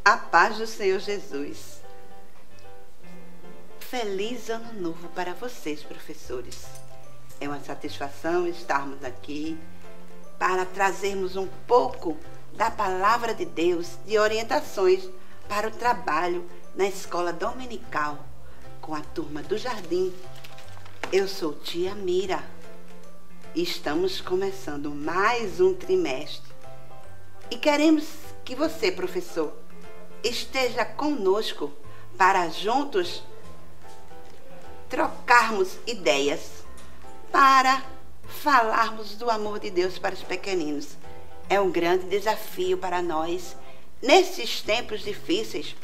A paz do Senhor Jesus. Feliz ano novo para vocês, professores. É uma satisfação estarmos aqui para trazermos um pouco da palavra de Deus, de orientações para o trabalho na escola dominical com a turma do Jardim. Eu sou tia Mira e estamos começando mais um trimestre. E queremos que você, professor, esteja conosco para juntos trocarmos ideias, para falarmos do amor de Deus para os pequeninos. É um grande desafio para nós nesses tempos difíceis.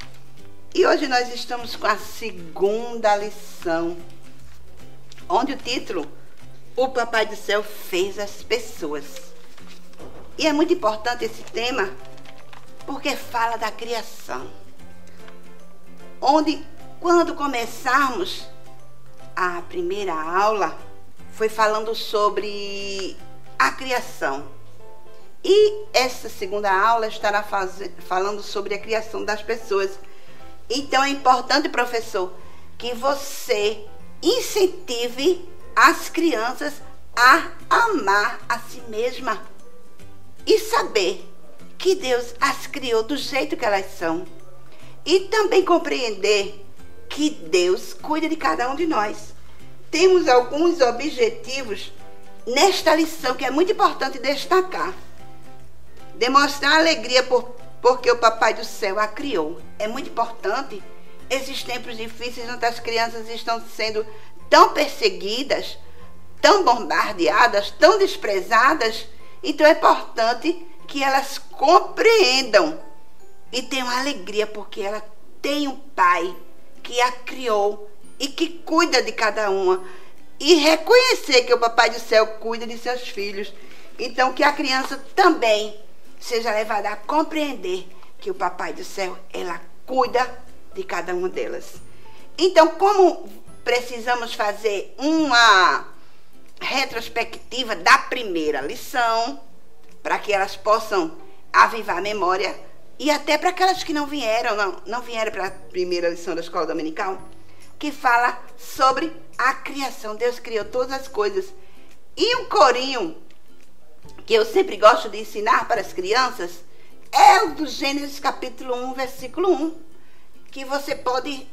E hoje nós estamos com a segunda lição, onde o título, O Papai do Céu Fez as Pessoas. E é muito importante esse tema, porque fala da criação. Onde, quando começarmos a primeira aula, foi falando sobre a criação. E essa segunda aula estará falando sobre a criação das pessoas. Então é importante, professor, que você incentive as crianças a amar a si mesma e saber que Deus as criou do jeito que elas são. E também compreender que Deus cuida de cada um de nós. Temos alguns objetivos nesta lição que é muito importante destacar. Demonstrar alegria porque o Papai do Céu a criou. É muito importante. Esses tempos difíceis onde as crianças estão sendo tão perseguidas, tão bombardeadas, tão desprezadas. Então é importante que elas compreendam e tenham alegria porque ela tem um pai que a criou e que cuida de cada uma. E reconhecer que o Papai do Céu cuida de seus filhos. Então que a criança também seja levada a compreender que o Papai do Céu, ela cuida de cada uma delas. Então, como precisamos fazer uma retrospectiva da primeira lição, para que elas possam avivar a memória, e até para aquelas que não vieram para a primeira lição da escola dominical, que fala sobre a criação. Deus criou todas as coisas. E um corinho que eu sempre gosto de ensinar para as crianças é o do Gênesis capítulo 1, versículo 1, que você pode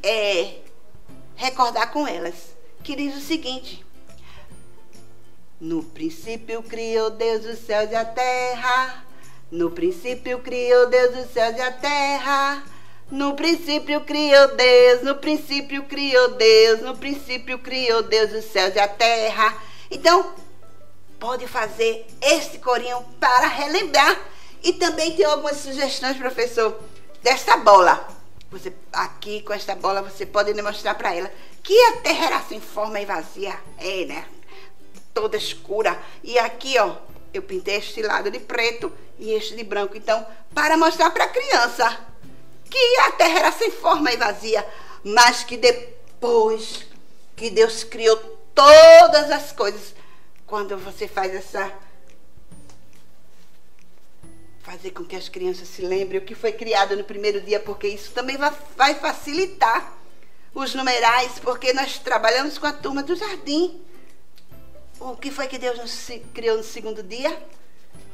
recordar com elas, que diz o seguinte: no princípio criou Deus os céus e a terra. No princípio criou Deus os céus e a terra. No princípio criou Deus, no princípio criou Deus, no princípio criou Deus os céus e a terra. Então, pode fazer esse corinho para relembrar. E também tem algumas sugestões, professor, dessa bola. Você, aqui com esta bola, você pode demonstrar para ela que a terra era sem forma e vazia. Né? Toda escura. E aqui, ó, eu pintei este lado de preto e este de branco. Então, para mostrar para a criança que a terra era sem forma e vazia, mas que depois que Deus criou todas as coisas, quando você faz fazer com que as crianças se lembrem o que foi criado no primeiro dia, porque isso também vai facilitar os numerais, porque nós trabalhamos com a turma do Jardim. O que foi que Deus nos criou no segundo dia?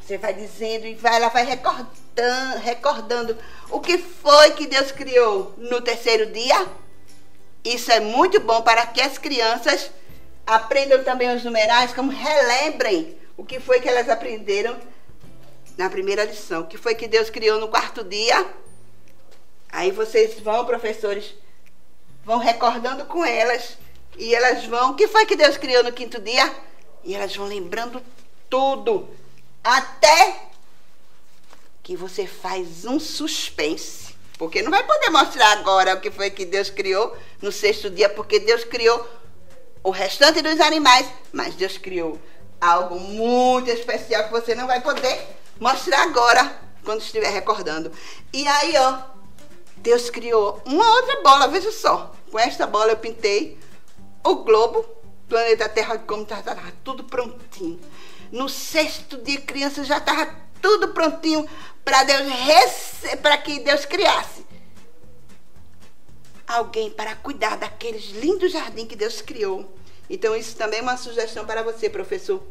Você vai dizendo e ela vai recordando o que foi que Deus criou no terceiro dia. Isso é muito bom para que as crianças aprendam também os numerais, como relembrem o que foi que elas aprenderam na primeira lição. O que foi que Deus criou no quarto dia? Aí vocês vão, professores, vão recordando com elas. E elas vão, o que foi que Deus criou no quinto dia? E elas vão lembrando tudo. Até que você faz um suspense. Porque não vai poder mostrar agora o que foi que Deus criou no sexto dia, porque Deus criou o restante dos animais, mas Deus criou algo muito especial que você não vai poder mostrar agora, quando estiver recordando. E aí, ó, Deus criou uma outra bola, veja só. Com esta bola eu pintei o globo, planeta Terra, como estava tudo prontinho. No sexto dia, a criança já estava tudo prontinho para que Deus criasse alguém para cuidar daqueles lindos jardins que Deus criou. Então isso também é uma sugestão para você, professor.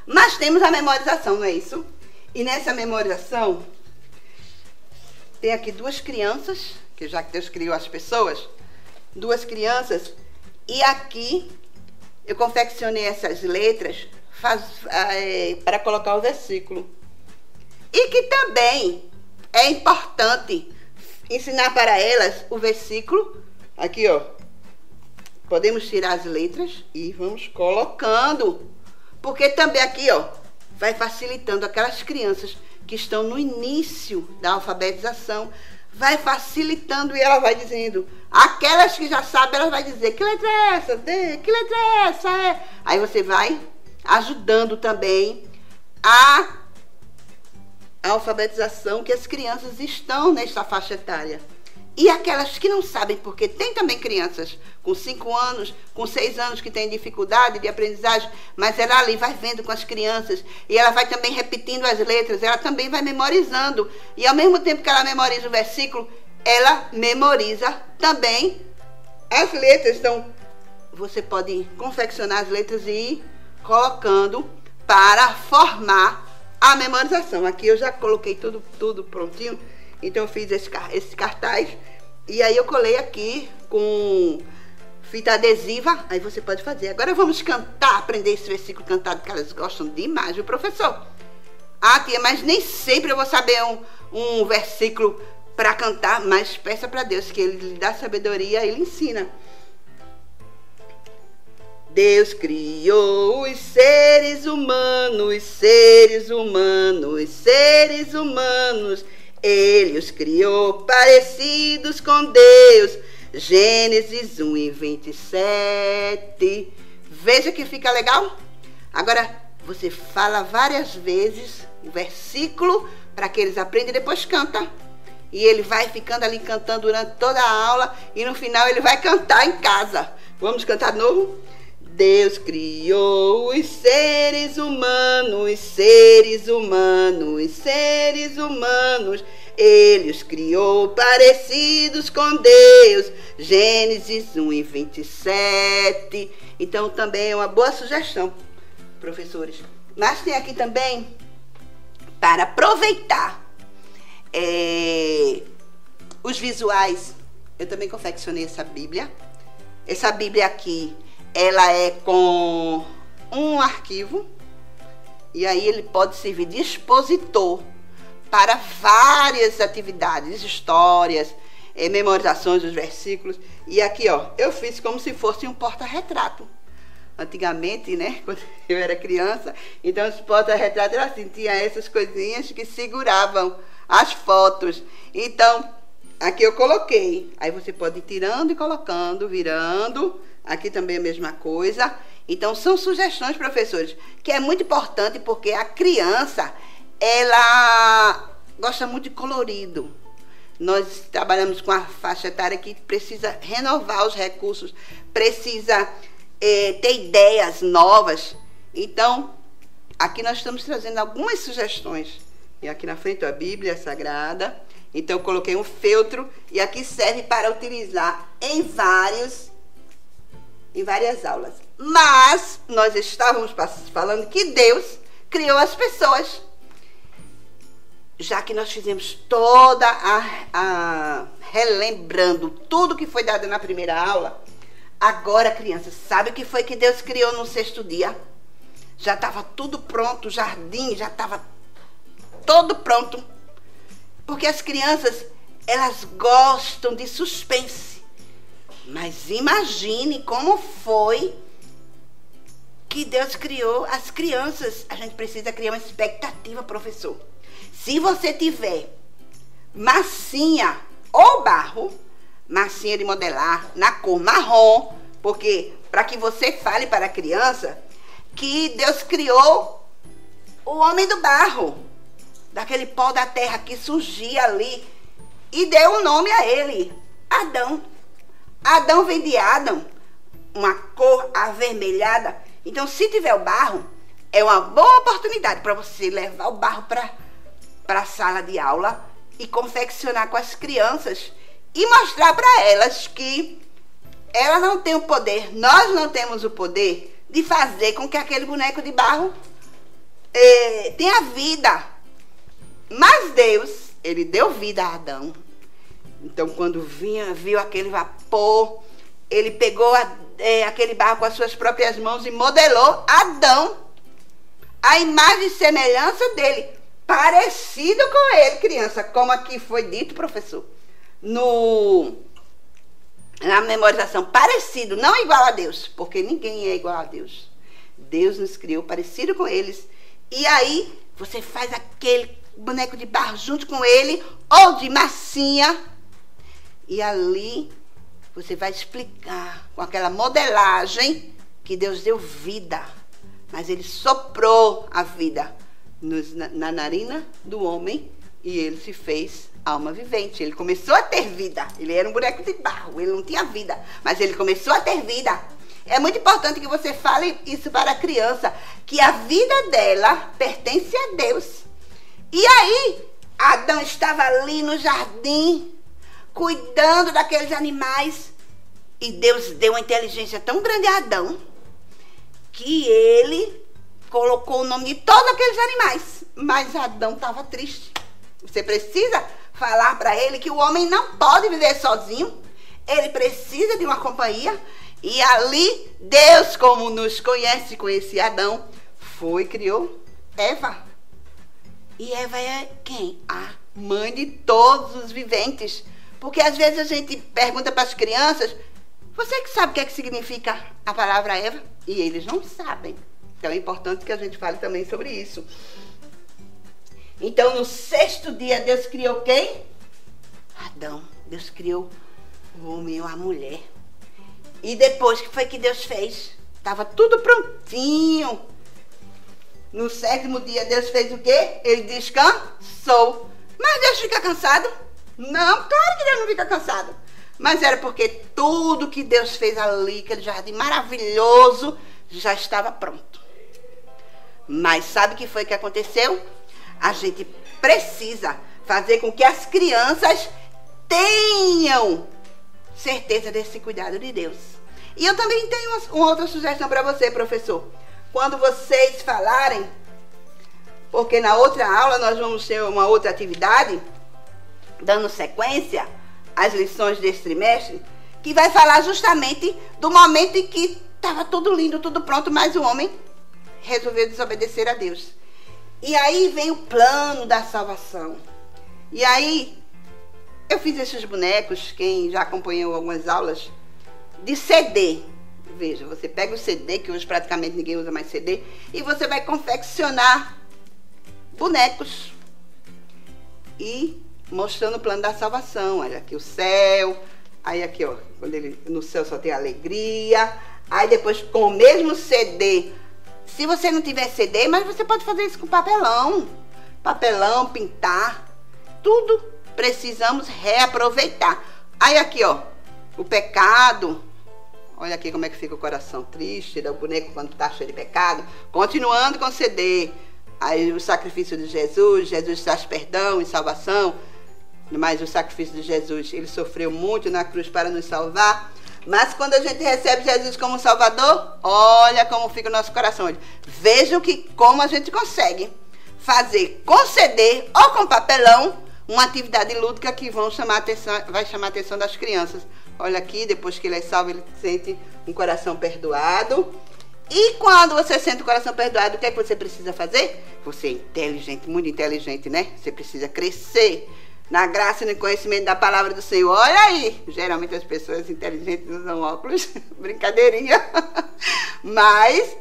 Mas temos a memorização, não é isso? E nessa memorização tem aqui duas crianças, que já que Deus criou as pessoas, duas crianças, e aqui eu confeccionei essas letras para colocar o versículo. E que também é importante ensinar para elas o versículo. Aqui, ó. Podemos tirar as letras e vamos colocando. Porque também aqui, ó, vai facilitando aquelas crianças que estão no início da alfabetização. Vai facilitando e ela vai dizendo. Aquelas que já sabem, ela vai dizer, que letra é essa? D, que letra é essa? É. Aí você vai ajudando também a alfabetização que as crianças estão nesta faixa etária. E aquelas que não sabem, porque tem também crianças com 5 anos, com 6 anos que têm dificuldade de aprendizagem, mas ela ali vai vendo com as crianças e ela vai também repetindo as letras, ela também vai memorizando. E ao mesmo tempo que ela memoriza o versículo, ela memoriza também as letras. Então, você pode confeccionar as letras e ir colocando para formar a memorização. Aqui eu já coloquei tudo prontinho. Então eu fiz esse cartaz. E aí eu colei aqui com fita adesiva. Aí você pode fazer. Agora vamos cantar, aprender esse versículo cantado, que elas gostam demais, viu, professor? Ah, tia, mas nem sempre eu vou saber um versículo para cantar. Mas peça para Deus que Ele lhe dá sabedoria e Ele ensina. Deus criou os seres humanos, seres humanos, seres humanos. Ele os criou parecidos com Deus. Gênesis 1:27. Veja que fica legal? Agora, você fala várias vezes o versículo para que eles aprendam e depois canta. E ele vai ficando ali cantando durante toda a aula e no final ele vai cantar em casa. Vamos cantar de novo? Deus criou os seres humanos, seres humanos, seres humanos. Ele os criou parecidos com Deus. Gênesis 1:27. Então também é uma boa sugestão, professores. Mas tem aqui também, para aproveitar os visuais, eu também confeccionei essa Bíblia. Essa Bíblia aqui, ela é com um arquivo e aí ele pode servir de expositor para várias atividades, histórias, memorizações dos versículos. E aqui, ó, eu fiz como se fosse um porta-retrato. Antigamente, né, quando eu era criança, então os porta-retratos eram assim, tinha essas coisinhas que seguravam as fotos. Então, aqui eu coloquei. Aí você pode ir tirando e colocando, virando. Aqui também a mesma coisa. Então, são sugestões, professores, que é muito importante porque a criança, ela gosta muito de colorido. Nós trabalhamos com a faixa etária que precisa renovar os recursos, precisa ter ideias novas. Então, aqui nós estamos trazendo algumas sugestões. E aqui na frente a Bíblia Sagrada. Então, eu coloquei um feltro e aqui serve para utilizar em várias aulas. Mas nós estávamos falando que Deus criou as pessoas. Já que nós fizemos toda relembrando tudo que foi dado na primeira aula, agora, crianças, sabe o que foi que Deus criou no 6º dia? Já estava tudo pronto, o jardim já estava todo pronto. Porque as crianças, elas gostam de suspense. Mas imagine como foi que Deus criou as crianças. A gente precisa criar uma expectativa, professor. Se você tiver massinha ou barro, massinha de modelar na cor marrom, porque para que você fale para a criança que Deus criou o homem do barro, daquele pó da terra que surgia ali, e deu um nome a ele, Adão. Adão vem de Adão, uma cor avermelhada. Então, se tiver o barro, é uma boa oportunidade para você levar o barro para a sala de aula e confeccionar com as crianças e mostrar para elas que elas não têm o poder, nós não temos o poder de fazer com que aquele boneco de barro tenha vida. Mas Deus, ele deu vida a Adão. Então, quando viu aquele vapor, ele pegou aquele barro com as suas próprias mãos e modelou Adão, a imagem e semelhança dele, parecido com ele, criança, como aqui foi dito, professor, na memorização, parecido, não igual a Deus, porque ninguém é igual a Deus. Deus nos criou parecido com eles. E aí, você faz aquele boneco de barro junto com ele, ou de massinha, e ali você vai explicar com aquela modelagem que Deus deu vida, mas ele soprou a vida na narina do homem e ele se fez alma vivente. Ele começou a ter vida. Ele era um boneco de barro, ele não tinha vida, mas ele começou a ter vida. É muito importante que você fale isso para a criança, que a vida dela pertence a Deus. E aí, Adão estava ali no jardim, cuidando daqueles animais, e Deus deu uma inteligência tão grande a Adão, que ele colocou o nome de todos aqueles animais. Mas Adão estava triste. Você precisa falar para ele que o homem não pode viver sozinho, ele precisa de uma companhia. E ali, Deus, como nos conhece Adão, criou Eva. E Eva é quem? A mãe de todos os viventes. Porque às vezes a gente pergunta para as crianças, você que sabe o que é que significa a palavra Eva? E eles não sabem. Então é importante que a gente fale também sobre isso. Então no 6º dia Deus criou quem? Adão. Deus criou o homem e a mulher. E depois, o que foi que Deus fez? Estava tudo prontinho. No 7º dia Deus fez o quê? Ele descansou. Mas Deus fica cansado? Não, claro que Deus não fica cansado. Mas era porque tudo que Deus fez ali, aquele jardim maravilhoso, já estava pronto. Mas sabe o que foi que aconteceu? A gente precisa fazer com que as crianças tenham certeza desse cuidado de Deus. E eu também tenho uma outra sugestão para você, professor. Quando vocês falarem, porque na outra aula nós vamos ter uma outra atividade, dando sequência às lições desse trimestre, que vai falar justamente do momento em que estava tudo lindo, tudo pronto, mas o homem resolveu desobedecer a Deus. E aí vem o plano da salvação. E aí, eu fiz esses bonecos, quem já acompanhou algumas aulas, de CD. Veja, você pega o CD, que hoje praticamente ninguém usa mais CD, e você vai confeccionar bonecos. E mostrando o plano da salvação. Olha aqui o céu, aí aqui, ó, no céu só tem alegria. Aí depois, com o mesmo CD, se você não tiver CD, mas você pode fazer isso com papelão. Papelão, pintar, tudo precisamos reaproveitar. Aí aqui, ó, o pecado. Olha aqui como é que fica o coração triste do boneco quando está cheio de pecado. Continuando com o CD. Aí o sacrifício de Jesus, Jesus traz perdão e salvação. Mas o sacrifício de Jesus, ele sofreu muito na cruz para nos salvar. Mas quando a gente recebe Jesus como Salvador, olha como fica o nosso coração. Olha. Vejam como a gente consegue fazer com CD ou com papelão uma atividade lúdica que vai chamar a atenção das crianças. Olha aqui, depois que ele é salvo, ele sente um coração perdoado. E quando você sente o coração perdoado, o que é que você precisa fazer? Você é inteligente, muito inteligente, né? Você precisa crescer na graça e no conhecimento da palavra do Senhor. Olha aí, geralmente as pessoas inteligentes usam óculos, brincadeirinha. Mas,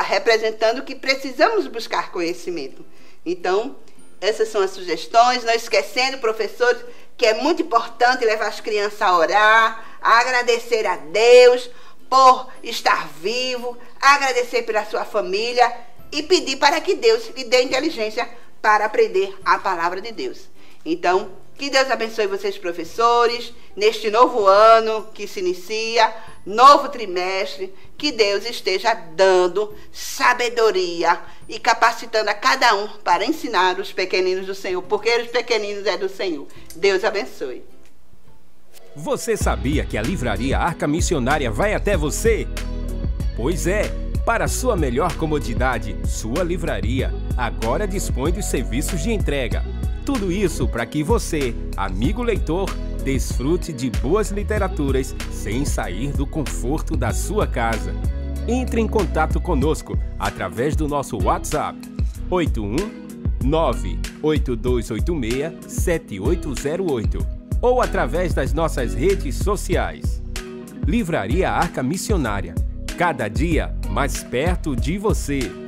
representando que precisamos buscar conhecimento. Então, essas são as sugestões. Não esquecendo, professores, que é muito importante levar as crianças a orar, a agradecer a Deus por estar vivo, agradecer pela sua família e pedir para que Deus lhe dê inteligência para aprender a palavra de Deus. Então, Que Deus abençoe vocês, professores, neste novo ano que se inicia, novo trimestre. Que Deus esteja dando sabedoria e capacitando a cada um para ensinar os pequeninos do Senhor, porque os pequeninos é do Senhor. Deus abençoe. Você sabia que a Livraria Arca Missionária vai até você? Pois é, para sua melhor comodidade, sua livraria agora dispõe dos serviços de entrega. Tudo isso para que você, amigo leitor, desfrute de boas literaturas sem sair do conforto da sua casa. Entre em contato conosco através do nosso WhatsApp 81982867808 ou através das nossas redes sociais. Livraria Arca Missionária, cada dia mais perto de você.